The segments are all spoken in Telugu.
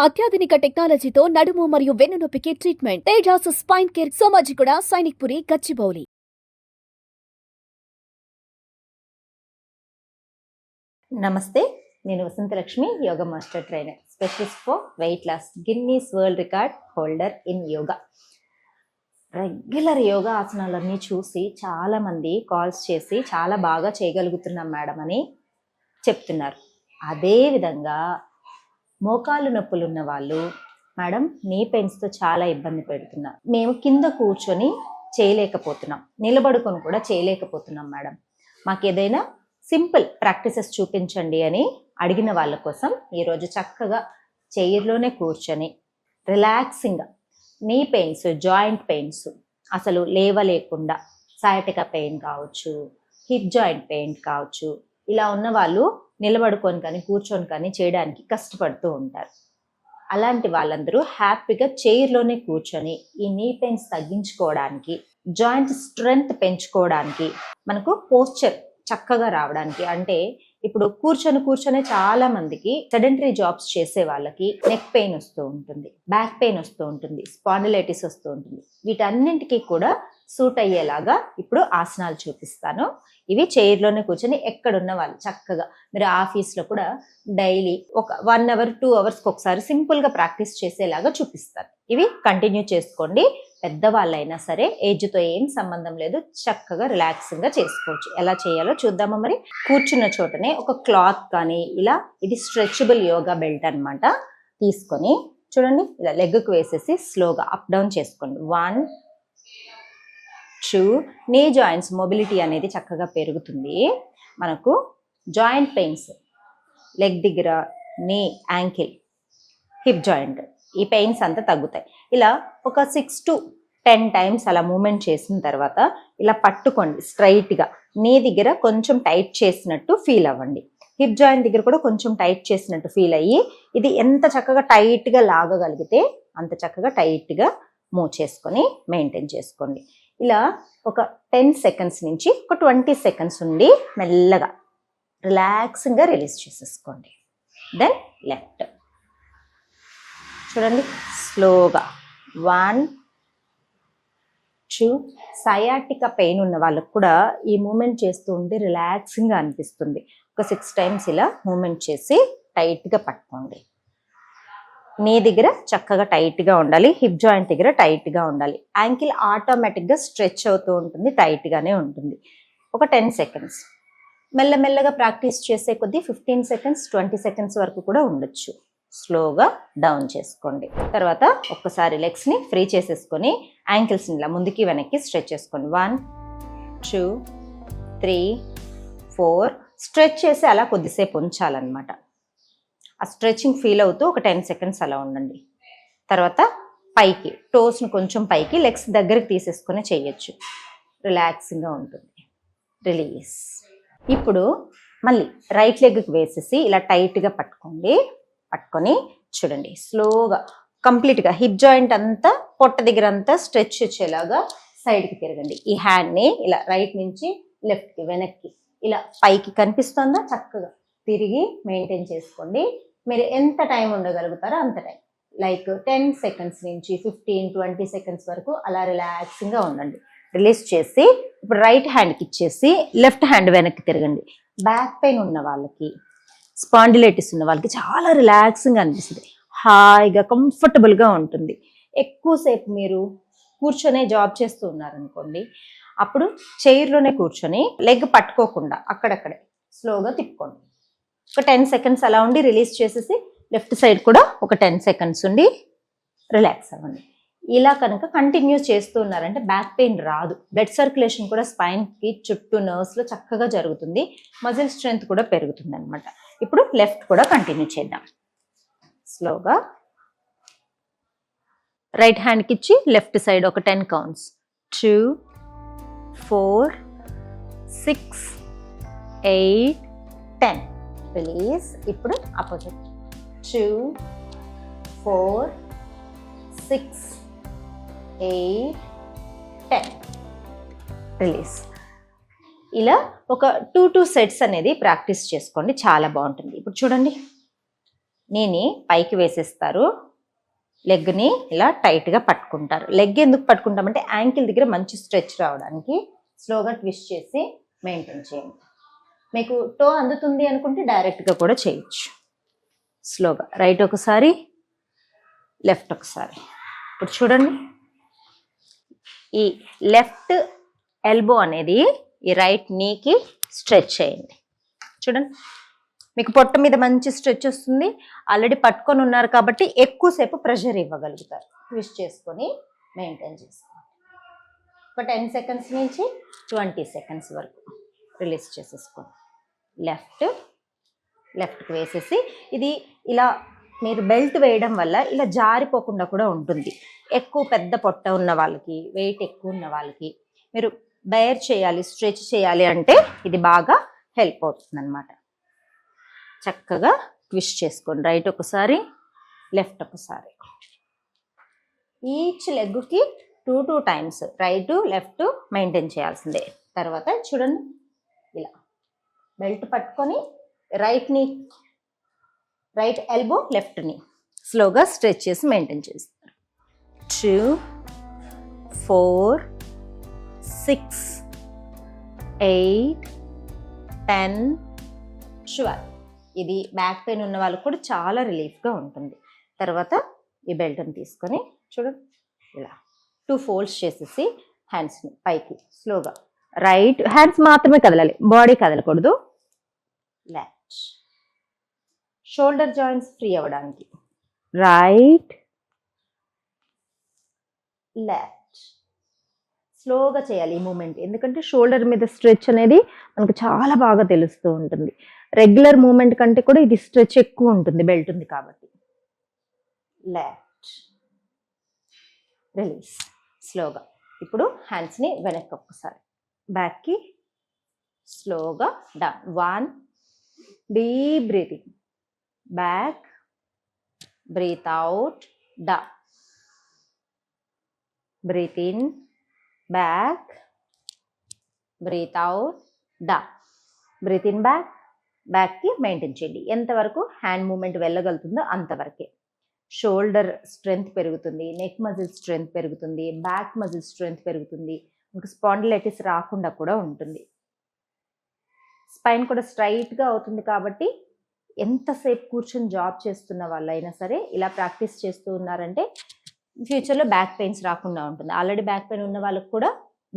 అత్యాధునిక టెక్నాలజీతో నడుము మరియు వెన్నునొప్పికి treatment Tejas spine care Somajiguda Sainikpuri Gachibowli. నమస్తే, నేను Vasanthalakshmi, yoga master trainer, specialist for weight loss, Guinness world record holder in yoga. Regular yoga ఆసనాలన్నీ చూసి చాలామంది కాల్స్ చేసి చాలా బాగా చేయగలుగుతున్నాం మేడం అని చెప్తున్నారు. అదేవిధంగా మోకాలు నొప్పులు ఉన్న వాళ్ళు, మేడం నీ పెయిన్స్తో చాలా ఇబ్బంది పెడుతున్నారు, మేము కింద కూర్చొని చేయలేకపోతున్నాం, నిలబడుకొని కూడా చేయలేకపోతున్నాం మేడం, మాకు ఏదైనా సింపుల్ ప్రాక్టీసెస్ చూపించండి అని అడిగిన వాళ్ళ కోసం ఈరోజు చక్కగా చైర్లోనే కూర్చొని రిలాక్సింగ్గా నీ పెయిన్స్, జాయింట్ పెయిన్స్, అసలు లేవలేకుండా సయాటికా పెయిన్ కావచ్చు, హిప్ జాయింట్ పెయిన్ కావచ్చు, ఇలా ఉన్న వాళ్ళు నిలబడుకొని కానీ కూర్చొని కానీ చేయడానికి కష్టపడుతూ ఉంటారు. అలాంటి వాళ్ళందరూ హ్యాపీగా చైర్లోనే కూర్చొని ఈ నీ పెయిన్స్ తగ్గించుకోవడానికి, జాయింట్ స్ట్రెంగ్త్ పెంచుకోవడానికి, మనకు పోస్చర్ చక్కగా రావడానికి, అంటే ఇప్పుడు కూర్చొని చాలా మందికి సెడెంటరీ జాబ్స్ చేసే వాళ్ళకి నెక్ పెయిన్ వస్తూ ఉంటుంది, బ్యాక్ పెయిన్ వస్తూ ఉంటుంది, స్పాండిలైటిస్ వస్తూ ఉంటుంది. వీటన్నింటికి కూడా సూట్ అయ్యేలాగా ఇప్పుడు ఆసనాలు చూపిస్తాను. ఇవి చైర్లోనే కూర్చొని ఎక్కడున్న వాళ్ళు చక్కగా, మీరు ఆఫీస్లో కూడా డైలీ ఒక 1 hour 2 hours ఒకసారి సింపుల్గా ప్రాక్టీస్ చేసేలాగా చూపిస్తాను. ఇవి కంటిన్యూ చేసుకోండి. పెద్దవాళ్ళైనా సరే, ఏజ్తో ఏం సంబంధం లేదు, చక్కగా రిలాక్సింగ్గా చేసుకోవచ్చు. ఎలా చేయాలో చూద్దామా మరి. కూర్చున్న చోటనే ఒక క్లాత్ కానీ, ఇలా ఇది స్ట్రెచబుల్ యోగా బెల్ట్ అనమాట, తీసుకొని చూడండి ఇలా లెగ్కు వేసేసి స్లోగా అప్ డౌన్ చేసుకోండి. 1 2 నీ జాయింట్స్ మొబిలిటీ అనేది చక్కగా పెరుగుతుంది. మనకు జాయింట్ పెయిన్స్ లెగ్ దగ్గర, నీ, యాంకిల్, హిప్ జాయింట్, ఈ పెయిన్స్ అంతా తగ్గుతాయి. ఇలా ఒక 6 to 10 times అలా మూమెంట్ చేసిన తర్వాత ఇలా పట్టుకోండి స్ట్రైట్గా. నీ దగ్గర కొంచెం టైట్ చేసినట్టు ఫీల్ అవ్వండి, హిప్ జాయింట్ దగ్గర కూడా కొంచెం టైట్ చేసినట్టు ఫీల్ అయ్యి, ఇది ఎంత చక్కగా టైట్గా లాగగలిగితే అంత చక్కగా టైట్గా మూవ్ చేసుకొని మెయింటైన్ చేసుకోండి. ఇలా ఒక 10 seconds నుంచి ఒక 20 seconds ఉండి మెల్లగా రిలాక్సింగ్గా రిలీజ్ చేసేసుకోండి. దెన్ లెఫ్ట్ చూడండి స్లోగా. 1 2 సయాటికా పెయిన్ ఉన్న వాళ్ళకు కూడా ఈ మూమెంట్ చేస్తూ ఉంటే రిలాక్సింగ్గా అనిపిస్తుంది. ఒక 6 times ఇలా మూమెంట్ చేసి టైట్గా పట్టుకోండి. నీ దగ్గర చక్కగా టైట్గా ఉండాలి, హిప్ జాయింట్ దగ్గర టైట్గా ఉండాలి, యాంకిల్ ఆటోమేటిక్గా స్ట్రెచ్ అవుతూ ఉంటుంది, టైట్గానే ఉంటుంది. ఒక 10 seconds మెల్లమెల్లగా ప్రాక్టీస్ చేసే కొద్దీ 15 seconds 20 seconds వరకు కూడా ఉండొచ్చు. స్లోగా డౌన్ చేసుకోండి. తర్వాత ఒక్కసారి లెగ్స్ని ఫ్రీ చేసేసుకొని యాంకిల్స్ని ఇలా ముందుకి వెనక్కి స్ట్రెచ్ చేసుకోండి. 1 2 3 4 స్ట్రెచ్ చేసి అలా కొద్దిసేపు ఉంచాలన్నమాట. ఆ స్ట్రెచింగ్ ఫీల్ అవుతూ ఒక 10 seconds అలా ఉండండి. తర్వాత పైకి టోస్ని కొంచెం పైకి లెగ్స్ దగ్గరికి తీసేసుకొని చేయొచ్చు, రిలాక్సింగ్గా ఉంటుంది. రిలీజ్. ఇప్పుడు మళ్ళీ రైట్ లెగ్కి వేసేసి ఇలా టైట్గా పట్టుకోండి. పట్టుకొని చూడండి స్లోగా కంప్లీట్గా హిప్ జాయింట్ అంతా, పొట్ట దగ్గర అంతా స్ట్రెచ్ వచ్చేలాగా సైడ్కి తిరగండి. ఈ హ్యాండ్ని ఇలా రైట్ నుంచి లెఫ్ట్కి వెనక్కి ఇలా పైకి కనిపిస్తుందా, చక్కగా తిరిగి మెయింటైన్ చేసుకోండి. మీరు ఎంత టైం ఉండగలుగుతారో అంత టైం, లైక్ 10 seconds నుంచి 15-20 seconds వరకు అలా రిలాక్సింగ్గా ఉండండి. రిలీజ్ చేసి ఇప్పుడు రైట్ హ్యాండ్కి ఇచ్చేసి లెఫ్ట్ హ్యాండ్ వెనక్కి తిరగండి. బ్యాక్ పెయిన్ ఉన్న వాళ్ళకి, స్పాండిలైటిస్ ఉన్న వాళ్ళకి చాలా రిలాక్సింగ్గా అనిపిస్తుంది, హాయిగా కంఫర్టబుల్గా ఉంటుంది. ఎక్కువసేపు మీరు కూర్చొనే జాబ్ చేస్తూ ఉన్నారనుకోండి, అప్పుడు చైర్లోనే కూర్చొని లెగ్ పట్టుకోకుండా అక్కడక్కడే స్లోగా తిప్పుకోండి. ఒక 10 seconds అలా ఉండి రిలీజ్ చేసేసి లెఫ్ట్ సైడ్ కూడా ఒక 10 seconds ఉండి రిలాక్స్ అవ్వండి. ఇలా కనుక కంటిన్యూ చేస్తూ ఉన్నారంటే బ్యాక్ పెయిన్ రాదు. బ్లడ్ సర్క్యులేషన్ కూడా స్పైన్కి చుట్టూ నర్వ్స్లో చక్కగా జరుగుతుంది, మజిల్ స్ట్రెంగ్త్ కూడా పెరుగుతుంది అనమాట. ఇప్పుడు లెఫ్ట్ కూడా కంటిన్యూ చేద్దాం. స్లోగా రైట్ హ్యాండ్కి ఇచ్చి లెఫ్ట్ సైడ్ ఒక 10 counts. 2 4 6 8 10 రిలీజ్. ఇప్పుడు అపోజిట్. 2 4 6 8 10 రిలీజ్. ఇలా ఒక 2 sets అనేది ప్రాక్టీస్ చేసుకోండి, చాలా బాగుంటుంది. ఇప్పుడు చూడండి నీని పైకి వేసేస్తారు. లెగ్ని ఇలా టైట్గా పట్టుకుంటారు. లెగ్ ఎందుకు పట్టుకుంటామంటే యాంకిల్ దగ్గర మంచి స్ట్రెచ్ రావడానికి. స్లోగా ట్విస్ట్ చేసి మెయింటైన్ చేయండి. మీకు టో అందుతుంది అనుకుంటే డైరెక్ట్గా కూడా చేయొచ్చు. స్లోగా రైట్ ఒకసారి, లెఫ్ట్ ఒకసారి. ఇప్పుడు చూడండి, ఈ లెఫ్ట్ ఎల్బో అనేది ఈ రైట్ నీకి స్ట్రెచ్ చేయండి. చూడండి, మీకు పొట్ట మీద మంచి స్ట్రెచ్ వస్తుంది. ఆల్రెడీ పట్టుకొని ఉన్నారు కాబట్టి ఎక్కువసేపు ప్రెషర్ ఇవ్వగలుగుతారు. ట్విస్ట్ చేసుకొని మెయింటైన్ చేసుకోండి. ఒక 10 సెకండ్స్ నుంచి 20 సెకండ్స్ వరకు రిలీజ్ చేసేసుకోండి. లెఫ్ట్కి వేసేసి, ఇది ఇలా మీరు బెల్ట్ వేయడం వల్ల ఇలా జారిపోకుండా కూడా ఉంటుంది. ఎక్కువ పెద్ద పొట్ట ఉన్న వాళ్ళకి, వెయిట్ ఎక్కువ ఉన్న వాళ్ళకి మీరు బేర్ చేయాలి, స్ట్రెచ్ చేయాలి అంటే ఇది బాగా హెల్ప్ అవుతుంది అన్నమాట. చక్కగా ట్విస్ట్ చేసుకోండి. రైట్ ఒకసారి, లెఫ్ట్ ఒకసారి. ఈచ్ లెగ్కి 2 టైమ్స్ రైట్ లెఫ్ట్ మెయింటైన్ చేయాల్సిందే. తర్వాత చూడండి, ఇలా బెల్ట్ పట్టుకొని రైట్ ఎల్బో లెఫ్ట్ని స్లోగా స్ట్రెచ్ చేసి మెయింటైన్ చేస్తారు. 2, 4, 6, 8, 10, 12. ఇది బ్యాక్ పెయిన్ ఉన్న వాళ్ళకు కూడా చాలా రిలీఫ్గా ఉంటుంది. తర్వాత ఈ బెల్ట్ని తీసుకొని చూడండి, ఇలా 2 ఫోల్డ్స్ చేసేసి హ్యాండ్స్ని పైకి స్లోగా, రైట్ హ్యాండ్స్ మాత్రమే కదలాలి, బాడీ కదలకూడదు. లెఫ్ట్ షోల్డర్ జాయింట్స్ ఫ్రీ అవ్వడానికి రైట్ లెఫ్ట్ స్లోగా చేయాలి ఈ మూమెంట్. ఎందుకంటే షోల్డర్ మీద స్ట్రెచ్ అనేది మనకు చాలా బాగా తెలుస్తూ ఉంటుంది. రెగ్యులర్ మూమెంట్ కంటే కూడా ఇది స్ట్రెచ్ ఎక్కువ ఉంటుంది, బెల్ట్ ఉంది కాబట్టి. లెఫ్ట్ రిలీజ్ స్లోగా. ఇప్పుడు హ్యాండ్స్ని వెనక్కి ఒక్కసారి, బ్యాక్కి స్లోగా down. 1 deep breathing, back, breath out, down, breath in, back, breath out, down, breath in, back. బ్యాక్కి మెయింటైన్ చేయండి. ఎంతవరకు హ్యాండ్ మూమెంట్ వెళ్ళగలుగుతుందో అంతవరకే. షోల్డర్ స్ట్రెంగ్త్ పెరుగుతుంది, నెక్ మజిల్ స్ట్రెంగ్త్ పెరుగుతుంది, బ్యాక్ మజిల్ స్ట్రెంగ్త్ పెరుగుతుంది. మీకు స్పాండిలైటిస్ రాకుండా కూడా ఉంటుంది. స్పైన్ కూడా స్ట్రైట్గా అవుతుంది కాబట్టి ఎంతసేపు కూర్చొని జాబ్ చేస్తున్న వాళ్ళైనా సరే ఇలా ప్రాక్టీస్ చేస్తూ ఉన్నారంటే ఫ్యూచర్లో బ్యాక్ పెయిన్స్ రాకుండా ఉంటుంది. ఆల్రెడీ బ్యాక్ పెయిన్ ఉన్న వాళ్ళకి కూడా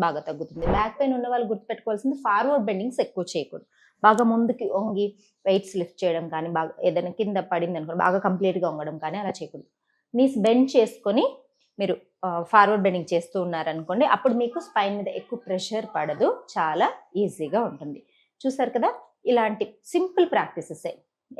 బాగా తగ్గుతుంది. బ్యాక్ పెయిన్ ఉన్న వాళ్ళు గుర్తుపెట్టుకోవాల్సింది ఫార్వర్డ్ బెండింగ్స్ ఎక్కువ చేయకూడదు. బాగా ముందుకి వంగి వెయిట్స్ లిఫ్ట్ చేయడం కానీ, బాగా ఏదైనా కింద పడింది అనుకోండి బాగా కంప్లీట్గా వంగడం కానీ అలా చేయకూడదు. నీస్ బెండ్ చేసుకొని మీరు ఫార్వర్డ్ బెండింగ్ చేస్తూ ఉన్నారనుకోండి, అప్పుడు మీకు స్పైన్ మీద ఎక్కువ ప్రెషర్ పడదు, చాలా ఈజీగా ఉంటుంది. చూసారు కదా, ఇలాంటి సింపుల్ ప్రాక్టీసెసే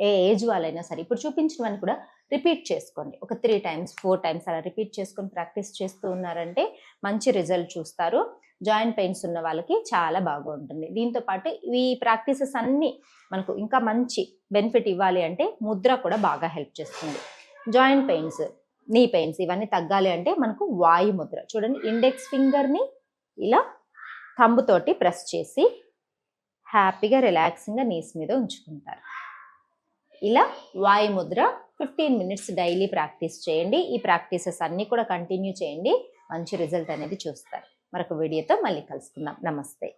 ఏ ఏజ్ వాళ్ళైనా సరే ఇప్పుడు చూపించినవన్నీ కూడా రిపీట్ చేసుకోండి. ఒక 3 టైమ్స్ 4 టైమ్స్ అలా రిపీట్ చేసుకొని ప్రాక్టీస్ చేస్తూ ఉన్నారంటే మంచి రిజల్ట్ చూస్తారు. జాయింట్ పెయిన్స్ ఉన్న వాళ్ళకి చాలా బాగా ఉంటుంది. దీంతో పాటు ఈ ప్రాక్టీసెస్ అన్నీ మనకు ఇంకా మంచి బెనిఫిట్ ఇవ్వాలి అంటే ముద్ర కూడా బాగా హెల్ప్ చేస్తుంది. జాయింట్ పెయిన్స్, నీ పెయిన్స్ ఇవన్నీ తగ్గాలి అంటే మనకు వాయు ముద్ర. చూడండి, ఇండెక్స్ ఫింగర్ని ఇలా థంబుతోటి ప్రెస్ చేసి హ్యాపీగా రిలాక్సింగ్గా నీస్ మీద ఉంచుకుంటారు. ఇలా వాయు ముద్ర 15 మినిట్స్ డైలీ ప్రాక్టీస్ చేయండి. ఈ ప్రాక్టీసెస్ అన్నీ కూడా కంటిన్యూ చేయండి, మంచి రిజల్ట్ అనేది చూస్తారు. మరొక వీడియోతో మళ్ళీ కలుసుకుందాం. నమస్తే.